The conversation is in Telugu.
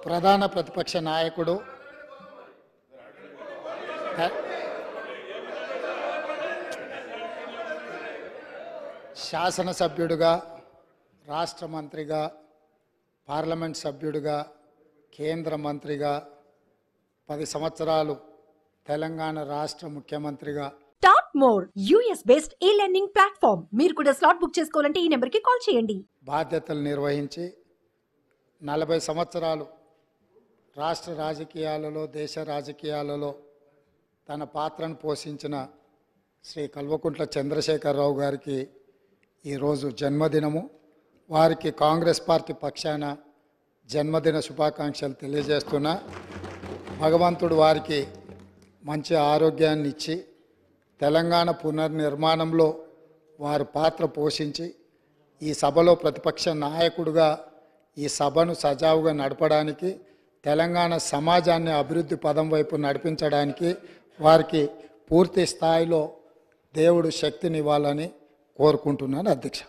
ప్రధాన ప్రతిపక్ష నాయకుడు శాసనసభ్యుడిగా, రాష్ట్ర మంత్రిగా, పార్లమెంట్ సభ్యుడిగా, కేంద్ర మంత్రిగా 10 సంవత్సరాలు తెలంగాణ రాష్ట్ర ముఖ్యమంత్రిగా top more US based e-learning platform. మీరు కూడా స్లాట్ బుక్ చేసుకోవాలంటే ఈ నెంబర్కి కాల్ చేయండి. బాధ్యతలు నిర్వహించి 40 సంవత్సరాలు రాష్ట్ర రాజకీయాలలో, దేశ రాజకీయాలలో తన పాత్రను పోషించిన శ్రీ కల్వకుంట్ల చంద్రశేఖరరావు గారికి ఈరోజు జన్మదినము. వారికి కాంగ్రెస్ పార్టీ పక్షాన జన్మదిన శుభాకాంక్షలు తెలియజేస్తున్నా. భగవంతుడు వారికి మంచి ఆరోగ్యాన్ని ఇచ్చి తెలంగాణ పునర్నిర్మాణంలో వారు పాత్ర పోషించి ఈ సభలో ప్రతిపక్ష నాయకుడిగా ఈ సభను సజావుగా నడపడానికి, తెలంగాణ సమాజాన్ని అభివృద్ధి పదం వైపు నడిపించడానికి వారికి పూర్తి స్థాయిలో దేవుడు శక్తినివ్వాలని కోరుకుంటున్నాను అధ్యక్ష.